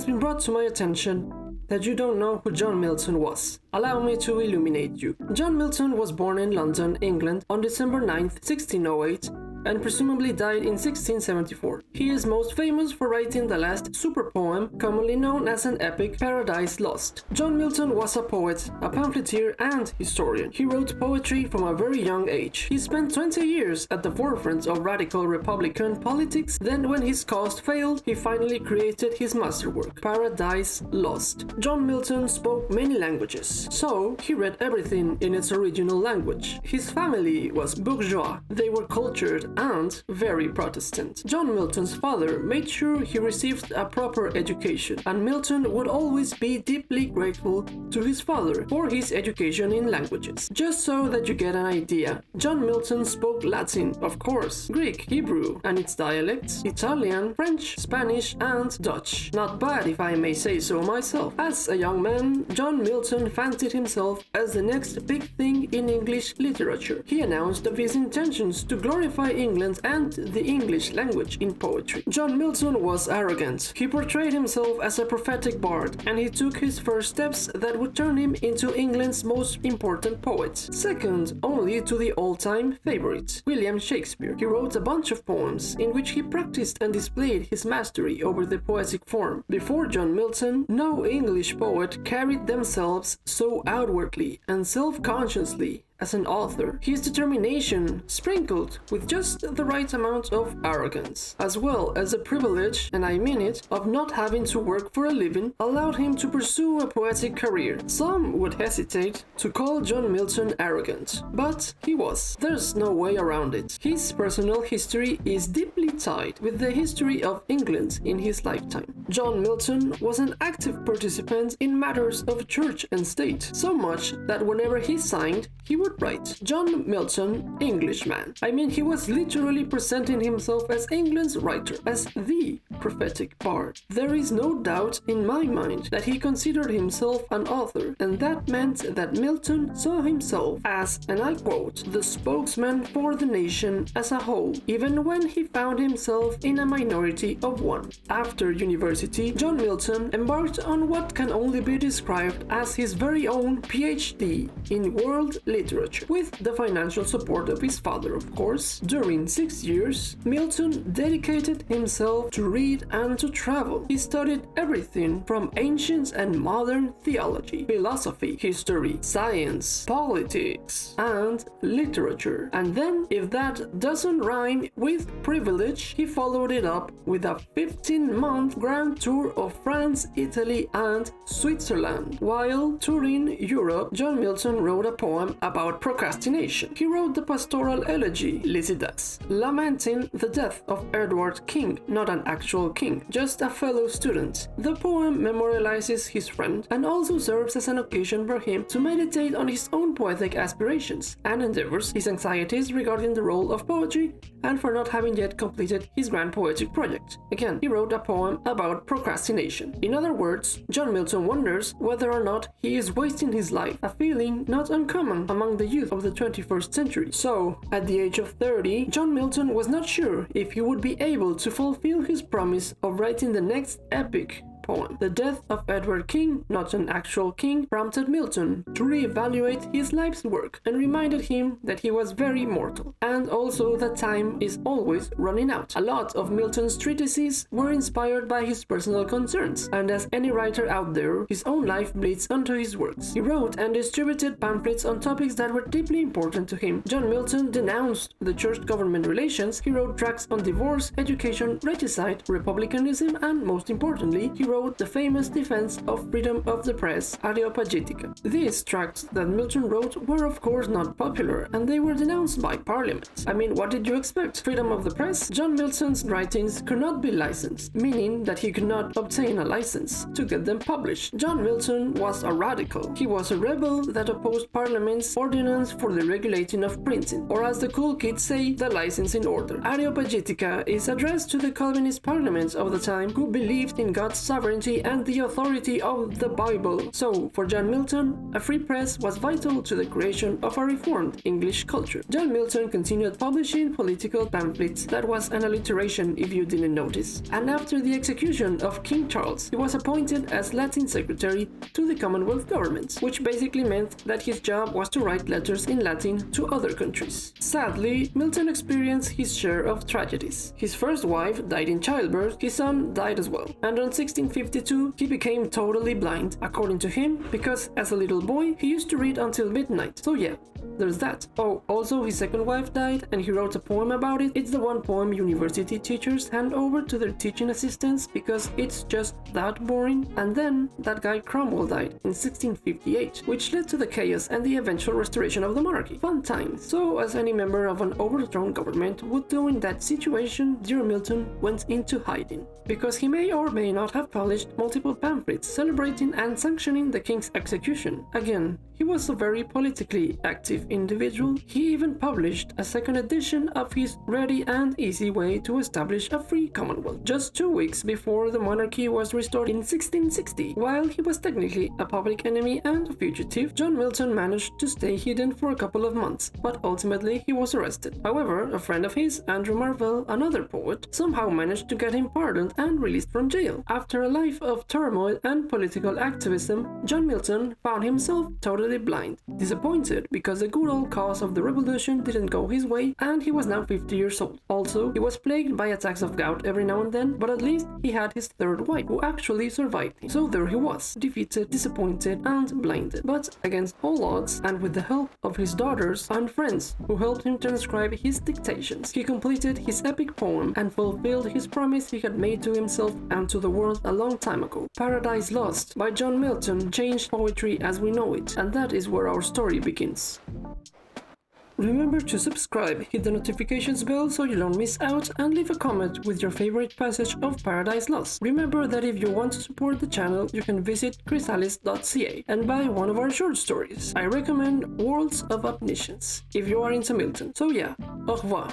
has been brought to my attention that you don't know who John Milton was. Allow me to illuminate you. John Milton was born in London, England on December 9th, 1608, and presumably died in 1674. He is most famous for writing the last super poem, commonly known as an epic, Paradise Lost. John Milton was a poet, a pamphleteer, and historian. He wrote poetry from a very young age. He spent 20 years at the forefront of radical Republican politics. Then, when his cause failed, he finally created his masterwork, Paradise Lost. John Milton spoke many languages, so he read everything in its original language. His family was bourgeois. They were cultured and very Protestant. John Milton's father made sure he received a proper education, and Milton would always be deeply grateful to his father for his education in languages. Just so that you get an idea, John Milton spoke Latin, of course, Greek, Hebrew, and its dialects, Italian, French, Spanish, and Dutch. Not bad, if I may say so myself. As a young man, John Milton fancied himself as the next big thing in English literature. He announced of his intentions to glorify England and the English language in poetry. John Milton was arrogant. He portrayed himself as a prophetic bard, and he took his first steps that would turn him into England's most important poet, second only to the all-time favorite, William Shakespeare. He wrote a bunch of poems in which he practiced and displayed his mastery over the poetic form. Before John Milton, no English poet carried themselves so outwardly and self-consciously as an author. His determination, sprinkled with just the right amount of arrogance, as well as the privilege, and I mean it, of not having to work for a living, allowed him to pursue a poetic career. Some would hesitate to call John Milton arrogant, but he was. There's no way around it. His personal history is deeply tied with the history of England in his lifetime. John Milton was an active participant in matters of church and state, so much that whenever he signed, he would write, John Milton, Englishman. I mean, he was literally presenting himself as England's writer, as the prophetic bard. There is no doubt in my mind that he considered himself an author, and that meant that Milton saw himself as, and I quote, the spokesman for the nation as a whole, even when he found himself in a minority of one. After university, John Milton embarked on what can only be described as his very own PhD in world literature, with the financial support of his father, of course. During 6 years, Milton dedicated himself to read and to travel. He studied everything from ancient and modern theology, philosophy, history, science, politics, and literature. And then, if that doesn't rhyme with privilege, he followed it up with a 15-month grand tour of France, Italy, and Switzerland. While touring Europe, John Milton wrote a poem about procrastination. He wrote the pastoral elegy Lycidas, lamenting the death of Edward King, not an actual king, just a fellow student. The poem memorializes his friend and also serves as an occasion for him to meditate on his own poetic aspirations and endeavors, his anxieties regarding the role of poetry, and for not having yet completed his grand poetic project. Again, he wrote a poem about procrastination. In other words, John Milton wonders whether or not he is wasting his life, a feeling not uncommon among the youth of the 21st century. So, at the age of 30, John Milton was not sure if he would be able to fulfill his promise of writing the next epic poem. The death of Edward King, not an actual king, prompted Milton to reevaluate his life's work and reminded him that he was very mortal, and also that time is always running out. A lot of Milton's treatises were inspired by his personal concerns, and as any writer out there, his own life bleeds onto his works. He wrote and distributed pamphlets on topics that were deeply important to him. John Milton denounced the church-government relations. He wrote tracts on divorce, education, regicide, republicanism, and most importantly, he wrote the famous defense of freedom of the press, Areopagitica. These tracts that Milton wrote were of course not popular, and they were denounced by Parliament. I mean, what did you expect? Freedom of the press? John Milton's writings could not be licensed, meaning that he could not obtain a license to get them published. John Milton was a radical. He was a rebel that opposed Parliament's ordinance for the regulating of printing, or as the cool kids say, the licensing order. Areopagitica is addressed to the Calvinist Parliament of the time, who believed in God's sovereignty sovereignty and the authority of the Bible. So, for John Milton, a free press was vital to the creation of a reformed English culture. John Milton continued publishing political pamphlets. That was an alliteration if you didn't notice. And after the execution of King Charles, he was appointed as Latin Secretary to the Commonwealth government, which basically meant that his job was to write letters in Latin to other countries. Sadly, Milton experienced his share of tragedies. His first wife died in childbirth, his son died as well, and in 1652 he became totally blind, according to him, because as a little boy he used to read until midnight. So yeah, there's that. Oh, also his second wife died and he wrote a poem about it. It's the one poem university teachers hand over to their teaching assistants because it's just that boring. And then that guy Cromwell died in 1658, which led to the chaos and the eventual restoration of the monarchy. Fun times. So as any member of an overthrown government would do in that situation, dear Milton went into hiding, because he may or may not have published multiple pamphlets celebrating and sanctioning the king's execution. Again, he was a very politically active individual. He even published a second edition of his Ready and Easy Way to Establish a Free Commonwealth, just 2 weeks before the monarchy was restored in 1660. While he was technically a public enemy and a fugitive, John Milton managed to stay hidden for a couple of months, but ultimately he was arrested. However, a friend of his, Andrew Marvell, another poet, somehow managed to get him pardoned and released from jail. After a life of turmoil and political activism, John Milton found himself totally blind, disappointed because the good old cause of the revolution didn't go his way, and he was now 50 years old. Also, he was plagued by attacks of gout every now and then, but at least he had his third wife, who actually survived him. So there he was, defeated, disappointed, and blinded. But against all odds, and with the help of his daughters and friends who helped him transcribe his dictations, he completed his epic poem and fulfilled his promise he had made to himself and to the world a long time ago. Paradise Lost by John Milton changed poetry as we know it, and that is where our story begins. Remember to subscribe, hit the notifications bell so you don't miss out, and leave a comment with your favorite passage of Paradise Lost. Remember that if you want to support the channel, you can visit chrysalis.ca and buy one of our short stories. I recommend Worlds of Omniscience if you are into Milton. So yeah, au revoir.